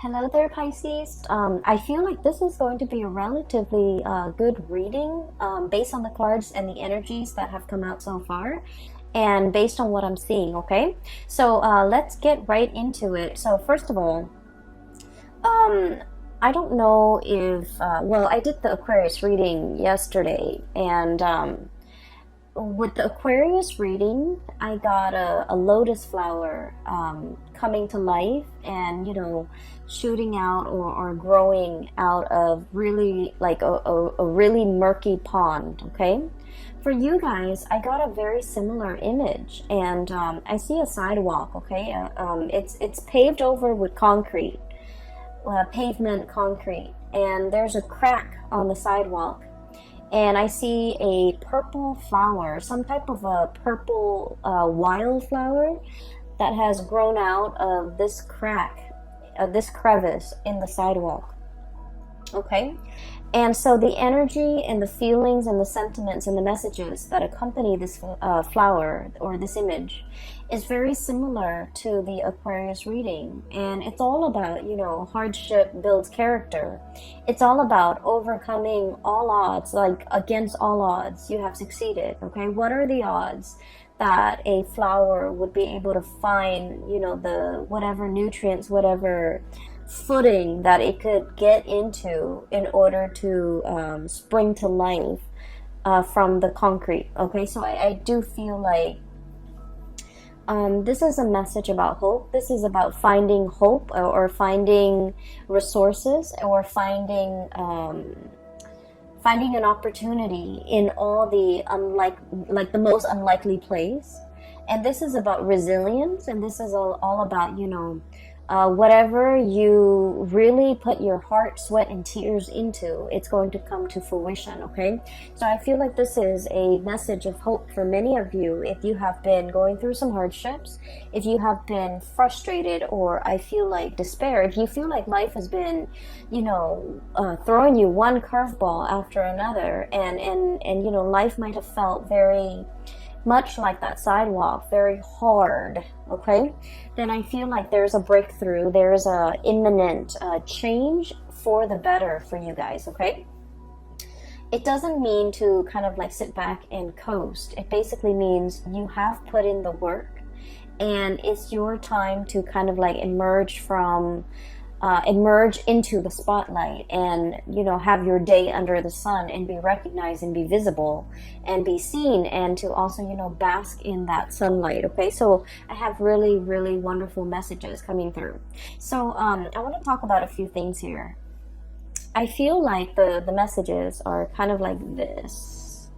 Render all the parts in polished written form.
Hello there, Pisces. I feel like this is going to be a relatively good reading based on the cards and the energies that have come out so far and based on what I'm seeing, okay? So let's get right into it. So first of all, I don't know if, well, I did the Aquarius reading yesterday, and with the Aquarius reading, I got a lotus flower coming to life and, shooting out or growing out of really like a really murky pond, okay? For you guys, I got a very similar image, and I see a sidewalk, okay? It's paved over with concrete, pavement concrete, and there's a crack on the sidewalk. And I see a purple flower, some type of a purple wildflower that has grown out of this crack, this crevice in the sidewalk. Okay? And so the energy and the feelings and the sentiments and the messages that accompany this flower or this image is very similar to the Aquarius reading. And it's all about, hardship builds character. It's all about overcoming all odds, like against all odds, you have succeeded, okay? What are the odds that a flower would be able to find, the whatever nutrients, whatever footing that it could get into in order to spring to life from the concrete, okay? So I do feel like this is a message about hope. This is about finding hope or finding resources or finding an opportunity in all the like the most unlikely place. And this is about resilience, and this is all about, whatever you really put your heart, sweat, and tears into, it's going to come to fruition, okay? So I feel like this is a message of hope for many of you if you have been going through some hardships, if you have been frustrated, or I feel like despair, if you feel like life has been, throwing you one curveball after another, and life might have felt very much like that sidewalk, very hard, okay? Then I feel like there's a breakthrough, there's a imminent change for the better for you guys, okay? It doesn't mean to kind of like sit back and coast. It basically means you have put in the work, and it's your time to kind of like emerge into the spotlight and, have your day under the sun and be recognized and be visible and be seen, and to also, bask in that sunlight, okay? So I have really, really wonderful messages coming through. So I want to talk about a few things here. I feel like the messages are kind of like this.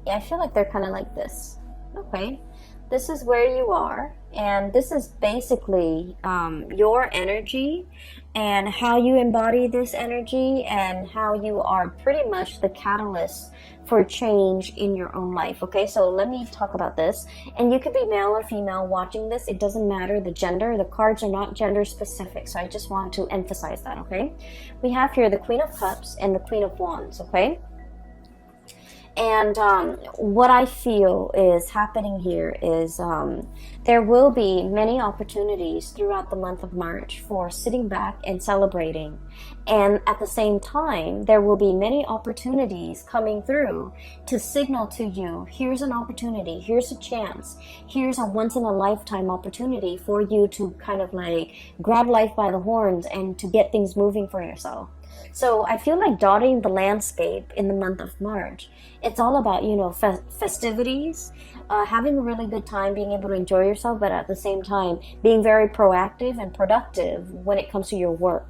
Yeah, I feel like they're kind of like this, okay? This is where you are, and this is basically your energy and how you embody this energy and how you are pretty much the catalyst for change in your own life, okay? So let me talk about this. And you could be male or female watching this. It doesn't matter the gender. The cards are not gender specific, so I just want to emphasize that, okay? We have here the Queen of Cups and the Queen of Wands, okay? And what I feel is happening here is there will be many opportunities throughout the month of March for sitting back and celebrating. And at the same time, there will be many opportunities coming through to signal to you, here's an opportunity, here's a chance, here's a once-in-a-lifetime opportunity for you to kind of like grab life by the horns and to get things moving for yourself. So I feel like dotting the landscape in the month of March. It's all about, festivities, having a really good time, being able to enjoy yourself, but at the same time, being very proactive and productive when it comes to your work.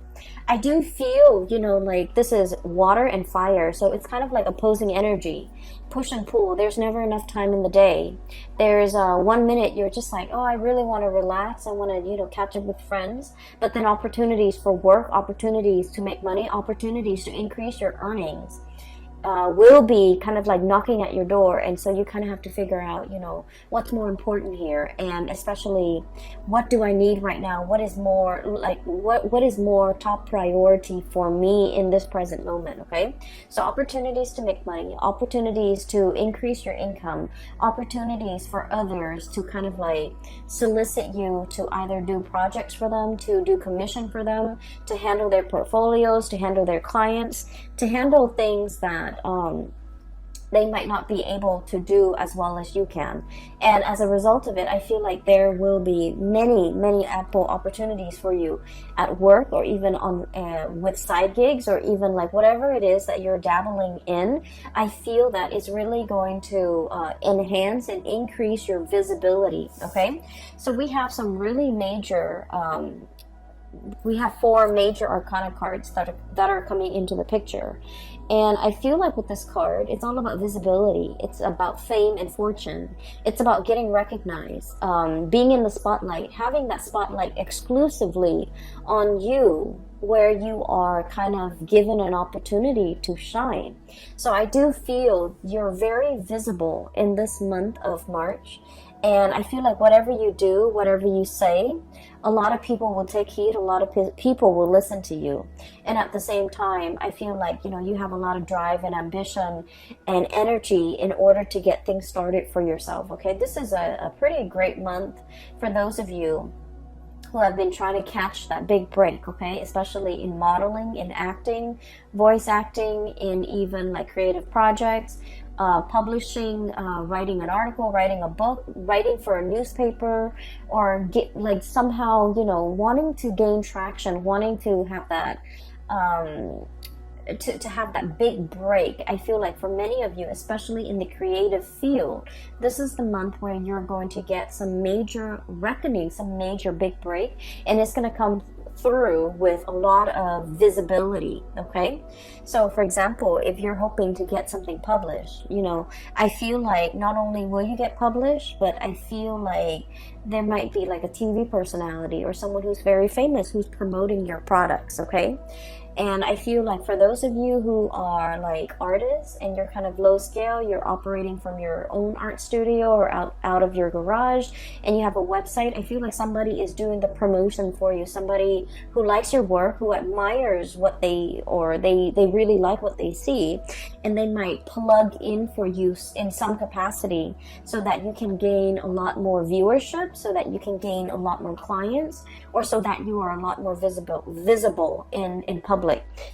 I do feel, like this is water and fire, so it's kind of like opposing energy, push and pull. There's never enough time in the day. There's 1 minute you're just like, oh, I really want to relax, I want to, catch up with friends, but then opportunities for work, opportunities to make money, opportunities to increase your earnings. will be kind of like knocking at your door, and so you kind of have to figure out, you know, what's more important here, and especially what do I need right now, what is more like what is more top priority for me in this present moment. Okay, so opportunities to make money, opportunities to increase your income, opportunities for others to kind of like solicit you to either do projects for them, to do commission for them, to handle their portfolios, to handle their clients, to handle things that they might not be able to do as well as you can. And as a result of it, I feel like there will be many ample opportunities for you at work, or even on with side gigs, or even like whatever it is that you're dabbling in. I feel that it's really going to enhance and increase your visibility. Okay, so we have some really major we have 4 major arcana cards that are coming into the picture. And I feel like with this card, it's all about visibility. It's about fame and fortune. It's about getting recognized, being in the spotlight, having that spotlight exclusively on you, where you are kind of given an opportunity to shine. So I do feel you're very visible in this month of March. And I feel like whatever you do, whatever you say, a lot of people will take heed, a lot of people will listen to you. And at the same time, I feel like, you know, you have a lot of drive and ambition and energy in order to get things started for yourself. Okay, this is a pretty great month for those of you who have been trying to catch that big break, okay, especially in modeling, in acting, voice acting, in even like creative projects, publishing, writing an article, writing a book, writing for a newspaper, or get like somehow, you know, wanting to gain traction, wanting to have that to have that big break. I feel like for many of you, especially in the creative field, this is the month where you're going to get some major reckoning, some major big break, and it's going to come through with a lot of visibility. Okay, so for example, if you're hoping to get something published, you know, I feel like not only will you get published, but I feel like there might be like a TV personality or someone who's very famous who's promoting your products. Okay, and I feel like for those of you who are like artists and you're kind of low scale, you're operating from your own art studio or out of your garage, and you have a website, I feel like somebody is doing the promotion for you. Somebody who likes your work, who admires what they really like what they see, and they might plug in for you in some capacity so that you can gain a lot more viewership, so that you can gain a lot more clients, or so that you are a lot more visible in public.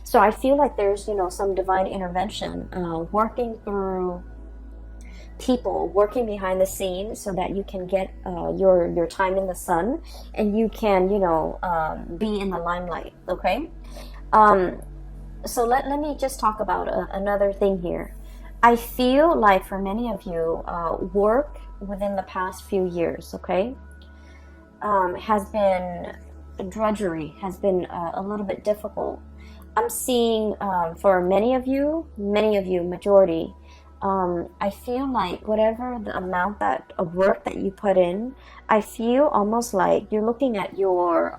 So I feel like there's, you know, some divine intervention working through people, working behind the scenes, so that you can get your time in the sun, and you can, you know, be in the limelight. Okay, so let me just talk about another thing here. I feel like for many of you, work within the past few years, okay, has been drudgery, has been a little bit difficult. I'm seeing for many of you, majority, I feel like whatever the amount of work that you put in, I feel almost like you're looking at your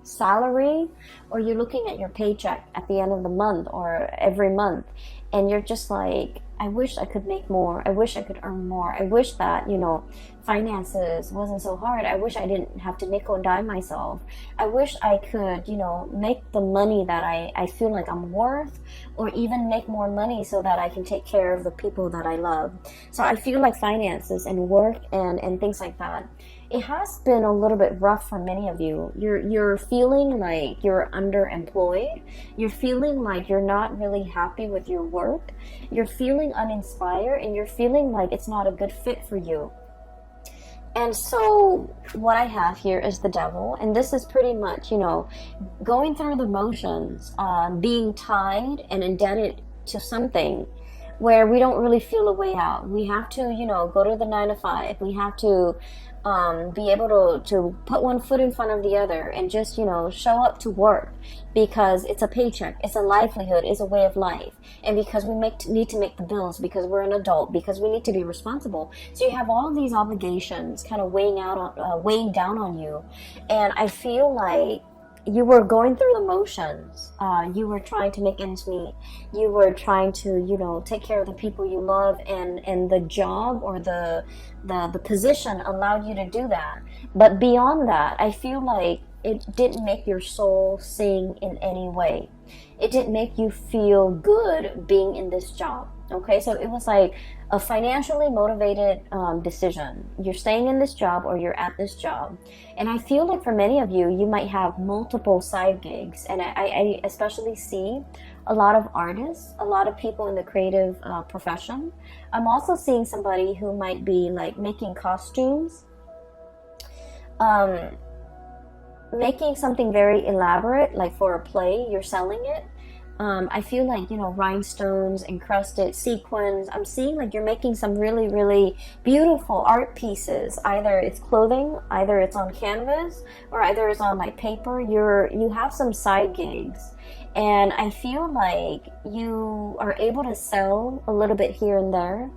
salary, or you're looking at your paycheck at the end of the month or every month, and you're just like, I wish I could make more. I wish I could earn more. I wish that, you know, finances wasn't so hard. I wish I didn't have to nickel and dime myself. I wish I could, you know, make the money that I feel like I'm worth, or even make more money so that I can take care of the people that I love. So I feel like finances and work and things like that, it has been a little bit rough for many of you. You're feeling like you're underemployed. You're feeling like you're not really happy with your work. You're feeling uninspired, and you're feeling like it's not a good fit for you. And so what I have here is the devil, and this is pretty much, you know, going through the motions, being tied and indebted to something where we don't really feel a way out. We have to, you know, go to the 9 to 5. We have to be able to put one foot in front of the other and just, you know, show up to work, because it's a paycheck, it's a livelihood, it's a way of life, and because we need to make the bills, because we're an adult, because we need to be responsible. So you have all of these obligations kind of weighing down on you, and I feel like you were going through the motions. You were trying to make ends meet. You were trying to, you know, take care of the people you love, and the job or the position allowed you to do that. But beyond that, I feel like it didn't make your soul sing in any way. It didn't make you feel good being in this job. Okay, so it was like a financially motivated decision. You're staying in this job or you're at this job. And I feel like for many of you, you might have multiple side gigs. And I especially see a lot of artists, a lot of people in the creative profession. I'm also seeing somebody who might be like making costumes, making something very elaborate, like for a play, you're selling it. I feel like, you know, rhinestones, encrusted sequins. I'm seeing like you're making some really, really beautiful art pieces. Either it's clothing, either it's on canvas, or either it's on like paper. You have some side gigs. And I feel like you are able to sell a little bit here and there.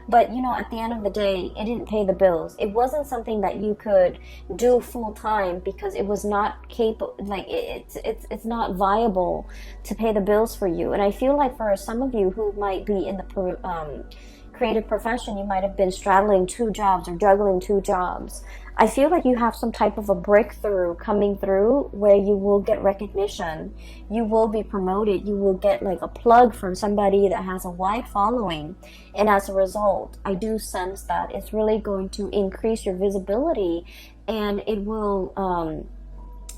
But, you know, at the end of the day, it didn't pay the bills. It wasn't something that you could do full time because it was not capable, like it's not viable to pay the bills for you. And I feel like for some of you who might be in the creative profession, you might have been straddling two jobs or juggling two jobs. I feel like you have some type of a breakthrough coming through where you will get recognition, you will be promoted, you will get like a plug from somebody that has a wide following, and as a result, I do sense that it's really going to increase your visibility, and it will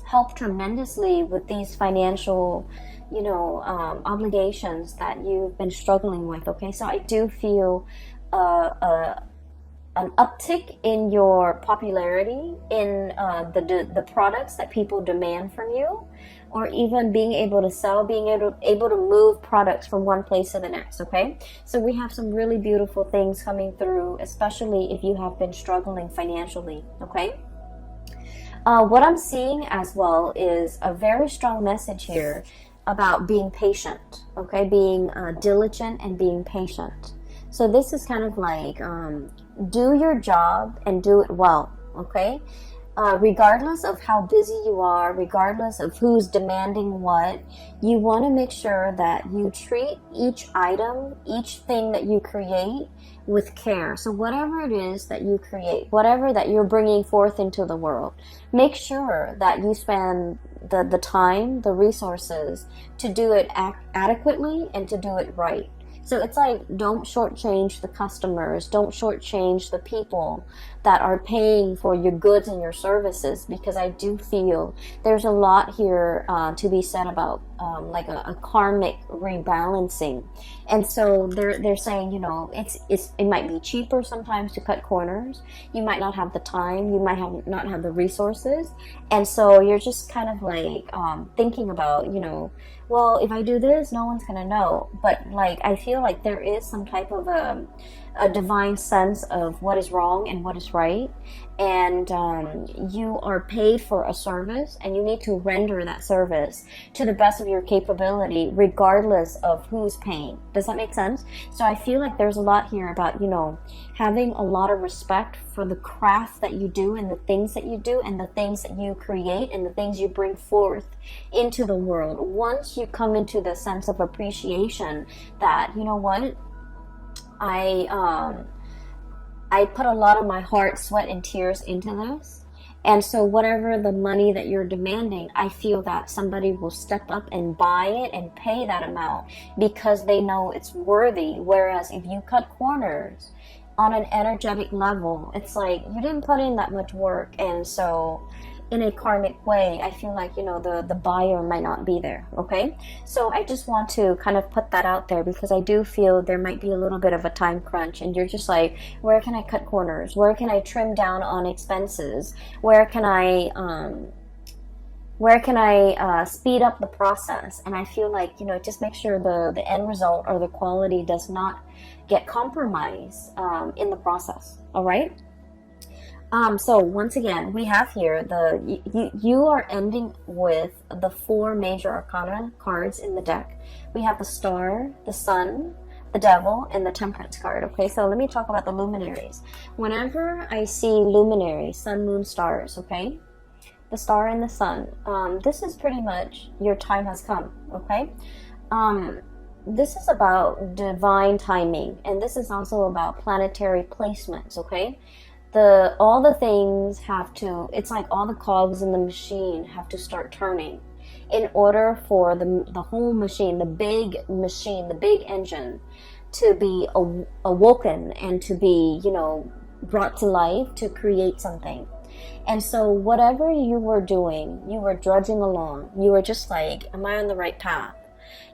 help tremendously with these financial, you know, obligations that you've been struggling with. Okay, so I do feel an uptick in your popularity in the products that people demand from you, or even being able to sell, being able to move products from one place to the next. Okay, so we have some really beautiful things coming through, especially if you have been struggling financially. Okay, what I'm seeing as well is a very strong message here about being patient. Okay, being diligent and being patient. So this is kind of like do your job and do it well, okay? Regardless of how busy you are, regardless of who's demanding what, you want to make sure that you treat each item, each thing that you create with care. So whatever it is that you create, whatever that you're bringing forth into the world, make sure that you spend the time, the resources to do it adequately and to do it right. So it's like, don't shortchange the customers, don't shortchange the people that are paying for your goods and your services, because I do feel there's a lot here to be said about like a karmic rebalancing. And so they're saying, you know, it might be cheaper sometimes to cut corners. You might not have the time, you might not have the resources, and so you're just kind of like thinking about, you know, well, if I do this, no one's gonna know. But like, I feel like there is some type of a divine sense of what is wrong and what is right, and you are paid for a service, and you need to render that service to the best of your capability, regardless of who's paying. Does that make sense? So I feel like there's a lot here about, you know, having a lot of respect for the craft that you do and the things that you do and the things that you create and the things you bring forth into the world. Once you come into the sense of appreciation that, you know what, I put a lot of my heart, sweat, and tears into this. And so whatever the money that you're demanding, I feel that somebody will step up and buy it and pay that amount because they know it's worthy. Whereas if you cut corners on an energetic level, it's like you didn't put in that much work. And so in a karmic way, I feel like, you know, the buyer might not be there. Okay, so I just want to kind of put that out there because I do feel there might be a little bit of a time crunch, and you're just like, where can I cut corners? Where can I trim down on expenses? Where can I speed up the process? And I feel like, you know, just make sure the end result or the quality does not get compromised in the process. All right. So once again, we have here you are ending with the 4 major arcana cards in the deck. We have the Star, the Sun, the Devil, and the Temperance card. Okay, so let me talk about the luminaries. Whenever I see luminaries, sun, moon, stars, okay, the star and the sun, this is pretty much your time has come, okay? This is about divine timing, and this is also about planetary placements, okay? All the things have to, it's like all the cogs in the machine have to start turning in order for the whole machine, the big engine, to be awoken and to be, you know, brought to life to create something. And so whatever you were doing, you were drudging along. You were just like, am I on the right path?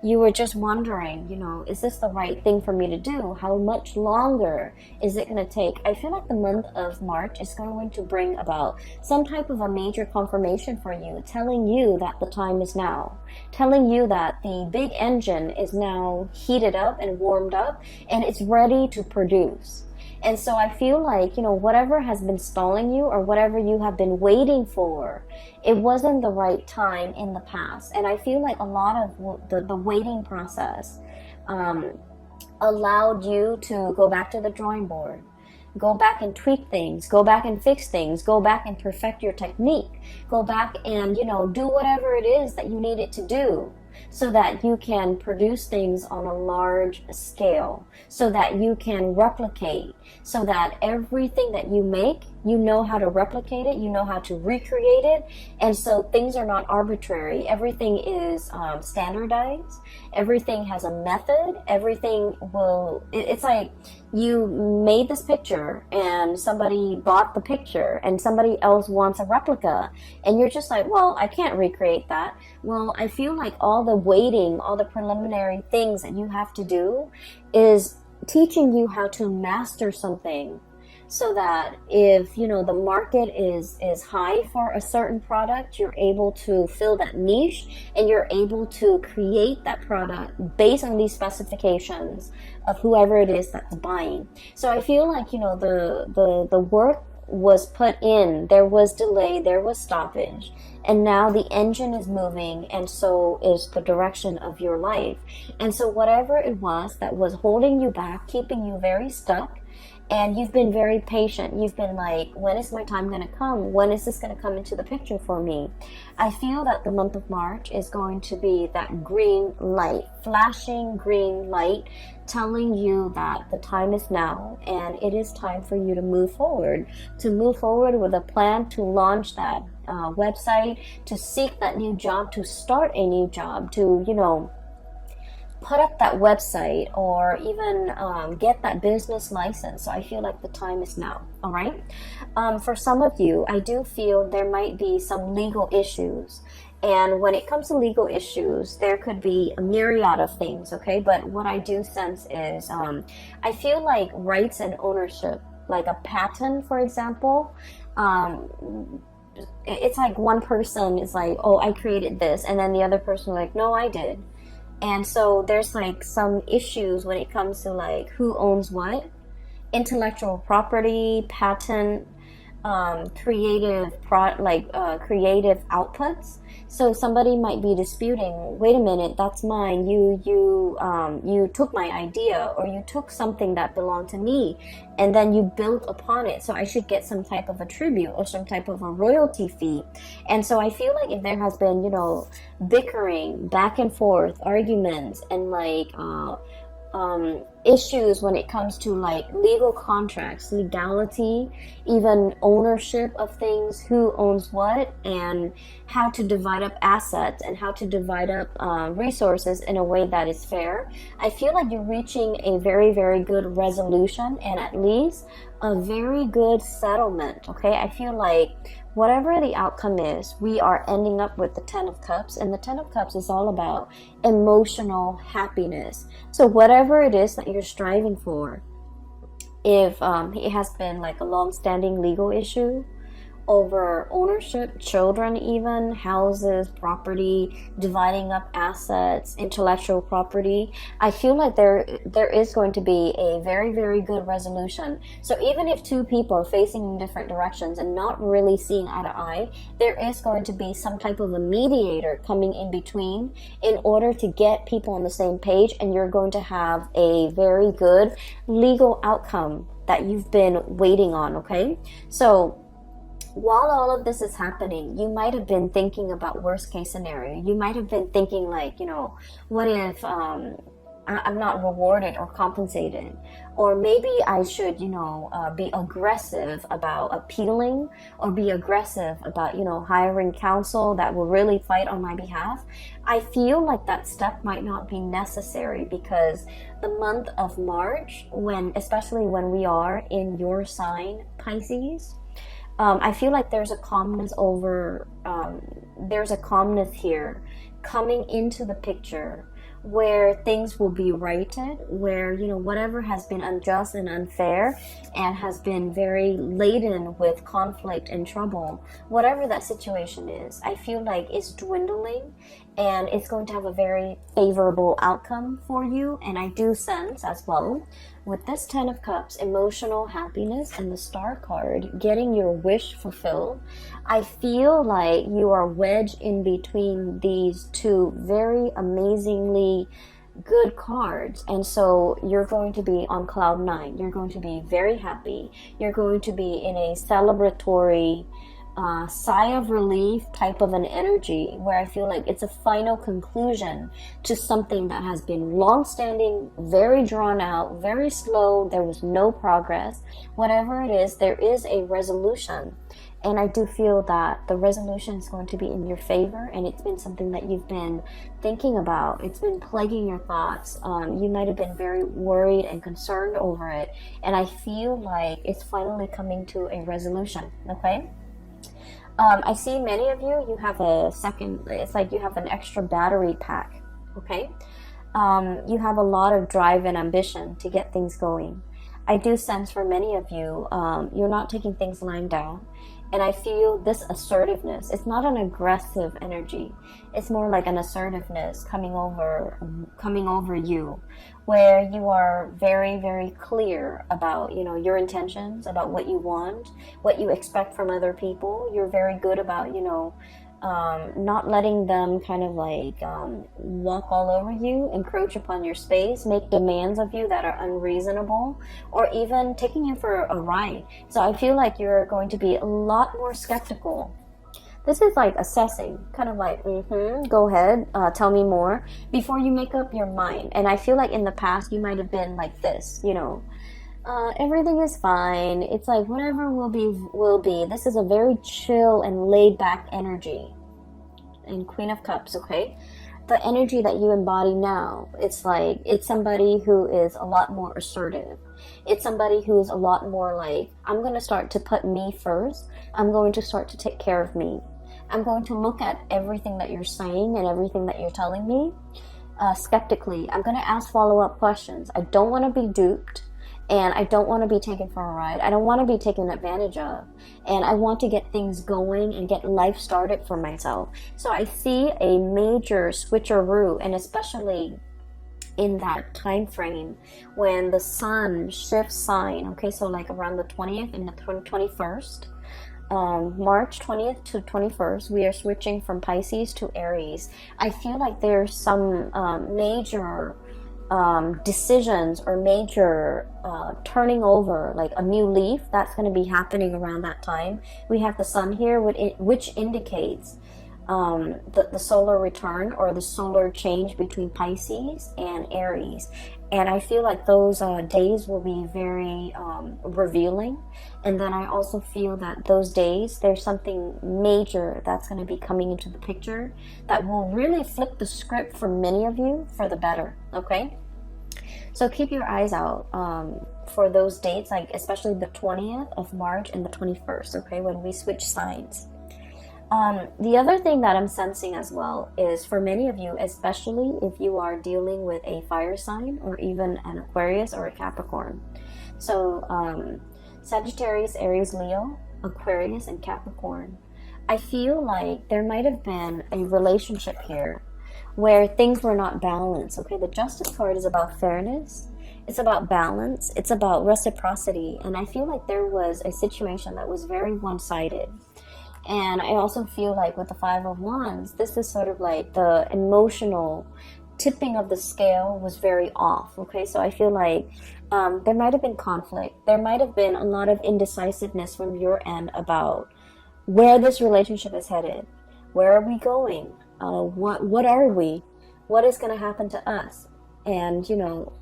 You were just wondering, you know, is this the right thing for me to do? How much longer is it going to take? I feel like the month of March is going to bring about some type of a major confirmation for you, telling you that the time is now, telling you that the big engine is now heated up and warmed up, and it's ready to produce. And so I feel like, you know, whatever has been stalling you or whatever you have been waiting for, it wasn't the right time in the past. And I feel like a lot of the waiting process allowed you to go back to the drawing board, go back and tweak things, go back and fix things, go back and perfect your technique, go back and, you know, do whatever it is that you needed to do, so that you can produce things on a large scale, so that you can replicate, so that everything that you make, you know how to replicate it, you know how to recreate it. And so things are not arbitrary. Everything is standardized. Everything has a method. Everything will, it's like you made this picture and somebody bought the picture and somebody else wants a replica. And you're just like, well, I can't recreate that. Well, I feel like all the waiting, all the preliminary things that you have to do is teaching you how to master something, so that if, you know, the market is high for a certain product, you're able to fill that niche and you're able to create that product based on these specifications of whoever it is that's buying. So I feel like, you know, the work was put in, there was delay, there was stoppage, and now the engine is moving, and so is the direction of your life. And so whatever it was that was holding you back, keeping you very stuck, and you've been very patient. You've been like, when is my time going to come? When is this going to come into the picture for me? I feel that the month of March is going to be that green light, flashing green light, telling you that the time is now and it is time for you to move forward with a plan to launch that website, to seek that new job, to start a new job, to, you know, put up that website, or even get that business license. So I feel like the time is now. All right. For some of you, I do feel there might be some legal issues. And when it comes to legal issues, there could be a myriad of things. Okay. But what I do sense is I feel like rights and ownership, like a patent, for example, it's like one person is like, oh, I created this. And then the other person like, no, I did. And so there's like some issues when it comes to like who owns what, intellectual property, patent, creative outputs. So somebody might be disputing, wait a minute, that's mine. You took my idea, or you took something that belonged to me, and then you built upon it. So I should get some type of a tribute or some type of a royalty fee. And so I feel like if there has been, you know, bickering, back and forth, arguments, and like issues when it comes to like legal contracts, legality, even ownership of things, who owns what, and how to divide up assets and how to divide up resources in a way that is fair. I feel like you're reaching a very, very good resolution, and at least a very good settlement. Okay, I feel like whatever the outcome is, we are ending up with the 10 of Cups, and the 10 of Cups is all about emotional happiness. So whatever it is that you're striving for, if it has been like a long-standing legal issue over ownership, children, even houses, property, dividing up assets, intellectual property, I feel like there is going to be a very, very good resolution. So even if two people are facing in different directions and not really seeing eye to eye, there is going to be some type of a mediator coming in between in order to get people on the same page, and you're going to have a very good legal outcome that you've been waiting on. Okay, so while all of this is happening, you might have been thinking about worst case scenario. You might have been thinking like, what if I'm not rewarded or compensated? Or maybe I should, be aggressive about appealing, or be aggressive about, hiring counsel that will really fight on my behalf. I feel like that step might not be necessary, because the month of March, especially when we are in your sign, Pisces, I feel like there's a calmness here coming into the picture, where things will be righted, where, whatever has been unjust and unfair and has been very laden with conflict and trouble, whatever that situation is, I feel like it's dwindling, and it's going to have a very favorable outcome for you. And I do sense as well, with this 10 of Cups, emotional happiness, and the Star card, getting your wish fulfilled, I feel like you are wedged in between these two very amazingly good cards. And so you're going to be on cloud 9. You're going to be very happy. You're going to be in a celebratory sigh of relief type of an energy, where I feel like it's a final conclusion to something that has been long-standing, very drawn out, very slow. There was no progress. Whatever it is, there is a resolution. And I do feel that the resolution is going to be in your favor, and it's been something that you've been thinking about. It's been plaguing your thoughts. You might have been very worried and concerned over it, and I feel like it's finally coming to a resolution, okay? I see many of you, you have it's like you have an extra battery pack, okay? You have a lot of drive and ambition to get things going. I do sense for many of you, you're not taking things lying down. And I feel this assertiveness. It's not an aggressive energy. It's more like an assertiveness coming over you, where you are very, very clear about, your intentions, about what you want, what you expect from other people. You're very good about, not letting them kind of like walk all over you, encroach upon your space, make demands of you that are unreasonable, or even taking you for a ride. So I feel like you're going to be a lot more skeptical. This is like assessing, kind of like, go ahead, tell me more, before you make up your mind. And I feel like in the past, you might have been like this, everything is fine. It's like whatever will be, will be. This is a very chill and laid back energy. And Queen of Cups, okay? The energy that you embody now, it's like, it's somebody who is a lot more assertive. It's somebody who is a lot more like, I'm going to start to put me first. I'm going to start to take care of me. I'm going to look at everything that you're saying and everything that you're telling me skeptically. I'm going to ask follow-up questions. I don't want to be duped. And I don't want to be taken for a ride. I don't want to be taken advantage of. And I want to get things going and get life started for myself. So I see a major switcheroo, and especially in that time frame when the sun shifts sign. Okay, so like around the 20th and the 21st. March 20th to 21st, we are switching from Pisces to Aries. I feel like there's some major decisions or major turning over, like a new leaf that's going to be happening around that time. We have the sun here, which indicates the solar return or the solar change between Pisces and Aries. And I feel like those days will be very revealing. And then I also feel that those days, there's something major that's going to be coming into the picture that will really flip the script for many of you for the better, okay? So keep your eyes out for those dates, like especially the 20th of March and the 21st, okay, when we switch signs. The other thing that I'm sensing as well is for many of you, especially if you are dealing with a fire sign or even an Aquarius or a Capricorn. So Sagittarius, Aries, Leo, Aquarius, and Capricorn. I feel like there might have been a relationship here where things were not balanced. Okay, the Justice card is about fairness. It's about balance. It's about reciprocity. And I feel like there was a situation that was very one-sided. And I also feel like with the Five of Wands, this is sort of like the emotional tipping of the scale was very off. Okay, so I feel like there might have been conflict. There might have been a lot of indecisiveness from your end about where this relationship is headed. Where are we going? What are we? What is going to happen to us? And, you know,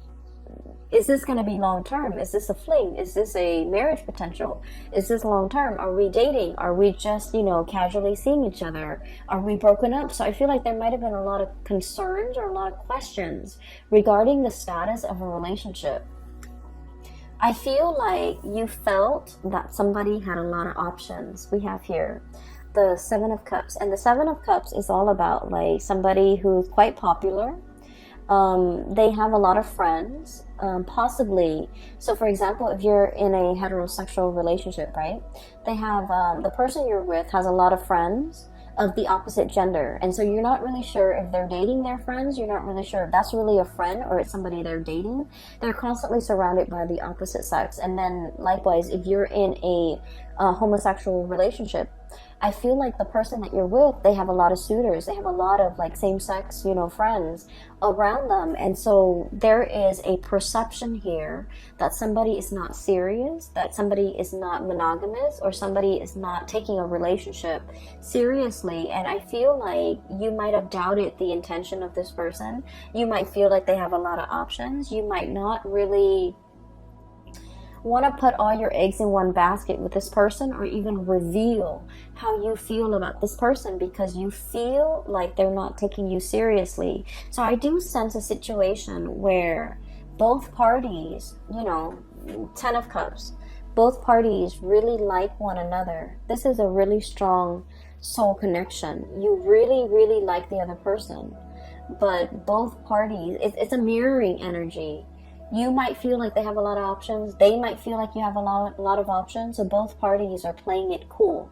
is this going to be long term? Is this a fling? Is this a marriage potential? Is this long term? Are we dating? Are we just, you know, casually seeing each other? Are we broken up? So I feel like there might have been a lot of concerns or a lot of questions regarding the status of a relationship. I feel like you felt that somebody had a lot of options. We have here the Seven of Cups, and the Seven of Cups is all about like somebody who's quite popular. They have a lot of friends, possibly. So for example, if you're in a heterosexual relationship, right, they have the person you're with has a lot of friends of the opposite gender, and so you're not really sure if they're dating their friends. You're not really sure if that's really a friend or it's somebody they're dating. They're constantly surrounded by the opposite sex. And then likewise, if you're in a homosexual relationship, I feel like the person that you're with, they have a lot of suitors. They have a lot of like same-sex, you know, friends around them. And so there is a perception here that somebody is not serious, that somebody is not monogamous, or somebody is not taking a relationship seriously. And I feel like you might have doubted the intention of this person. You might feel like they have a lot of options. You might not really want to put all your eggs in one basket with this person, or even reveal how you feel about this person, because you feel like they're not taking you seriously. So I do sense a situation where both parties, you know, 10 of Cups, both parties really like one another. This is a really strong soul connection. You really, really like the other person, but both parties, it's a mirroring energy. You might feel like they have a lot of options. They might feel like you have a lot of options. So both parties are playing it cool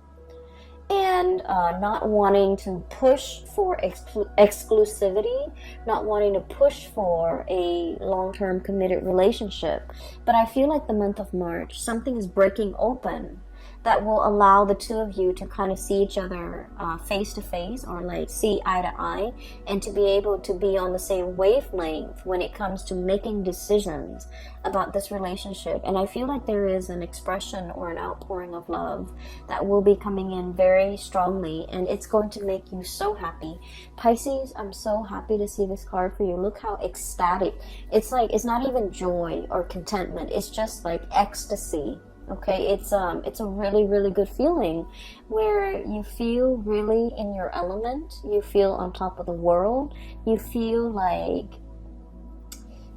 and not wanting to push for exclusivity, not wanting to push for a long-term committed relationship. But I feel like the month of March, something is breaking open that will allow the two of you to kind of see each other face to face, or like see eye to eye, and to be able to be on the same wavelength when it comes to making decisions about this relationship. And I feel like there is an expression or an outpouring of love that will be coming in very strongly, and it's going to make you so happy. Pisces, I'm so happy to see this card for you. Look how ecstatic. It's like, it's not even joy or contentment. It's just like ecstasy. Okay, it's a really, really good feeling where you feel really in your element. You feel on top of the world. You feel like,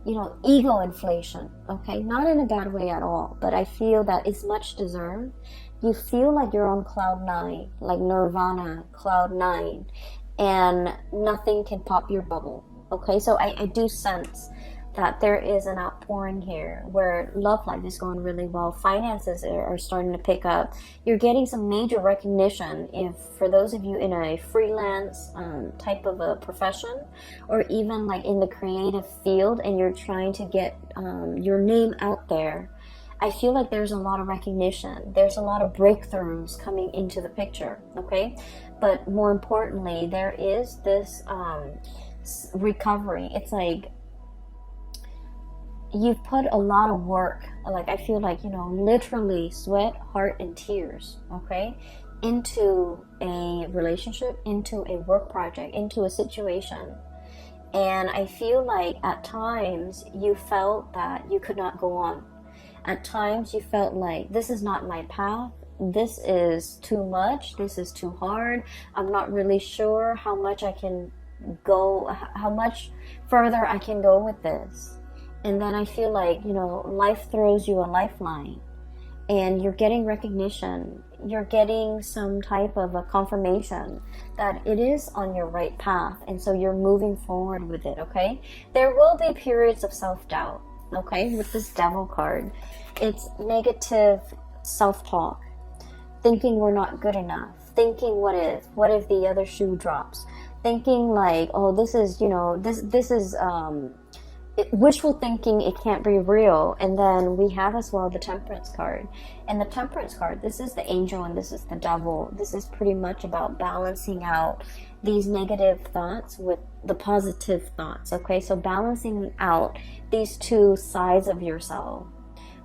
you know, ego inflation. Okay, not in a bad way at all, but I feel that it's much deserved. You feel like you're on cloud 9, like Nirvana, cloud 9, and nothing can pop your bubble. Okay, so I do sense that there is an outpouring here where love life is going really well. Finances are starting to pick up. You're getting some major recognition. If for those of you in a freelance type of a profession, or even like in the creative field, and you're trying to get your name out there, I feel like there's a lot of recognition. There's a lot of breakthroughs coming into the picture, okay? But more importantly, there is this recovery. It's like you've put a lot of work, like I feel like, you know, literally sweat, heart, and tears, okay, into a relationship, into a work project, into a situation. And I feel like at times you felt that you could not go on. At times you felt like, this is not my path. This is too much. This is too hard. I'm not really sure how much I can go, how much further I can go with this. And then I feel like, you know, life throws you a lifeline, and you're getting recognition. You're getting some type of a confirmation that it is on your right path. And so you're moving forward with it, okay? There will be periods of self-doubt, okay? With this Devil card, it's negative self-talk, thinking we're not good enough, thinking what if the other shoe drops, thinking like, oh, this is, you know, this is, wishful thinking, it can't be real. And then we have as well the Temperance card. And the Temperance card, this is the angel and this is the devil. This is pretty much about balancing out these negative thoughts with the positive thoughts, okay? So balancing out these two sides of yourself.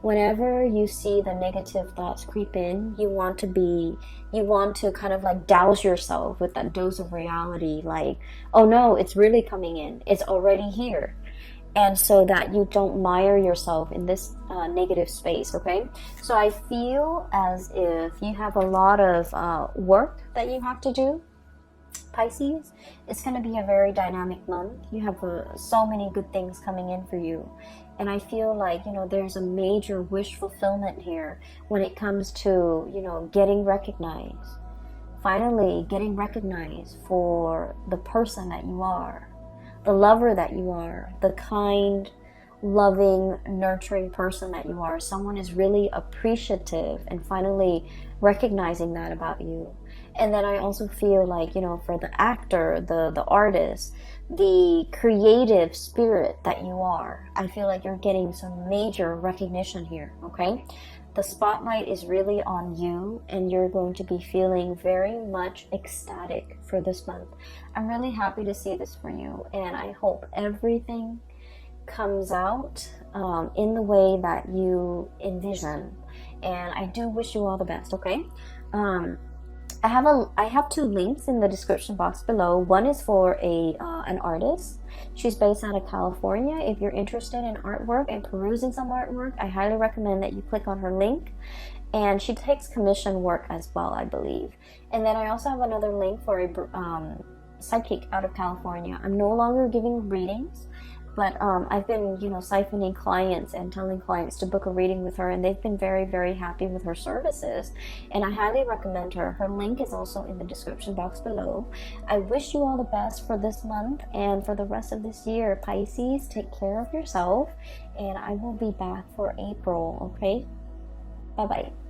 whenever you see the negative thoughts creep in, you want to kind of like douse yourself with that dose of reality, like, oh no, it's really coming in, it's already here. And so that you don't mire yourself in this negative space, okay? So I feel as if you have a lot of work that you have to do, Pisces. It's going to be a very dynamic month. You have so many good things coming in for you. And I feel like, there's a major wish fulfillment here when it comes to, getting recognized. Finally, getting recognized for the person that you are, the lover that you are, the kind, loving, nurturing person that you are. Someone is really appreciative and finally recognizing that about you. And then I also feel like, for the actor, the artist, the creative spirit that you are, I feel like you're getting some major recognition here, okay? The spotlight is really on you, and you're going to be feeling very much ecstatic for this month. I'm really happy to see this for you, and I hope everything comes out in the way that you envision. And I do wish you all the best, okay? I have 2 links in the description box below. One is for an artist. She's based out of California. If you're interested in artwork and perusing some artwork, I highly recommend that you click on her link. And she takes commission work as well, I believe. And then I also have another link for a psychic out of California. I'm no longer giving readings, but I've been, siphoning clients and telling clients to book a reading with her, and they've been very, very happy with her services, and I highly recommend her. Her link is also in the description box below. I wish you all the best for this month and for the rest of this year, Pisces. Take care of yourself, and I will be back for April, okay? Bye-bye.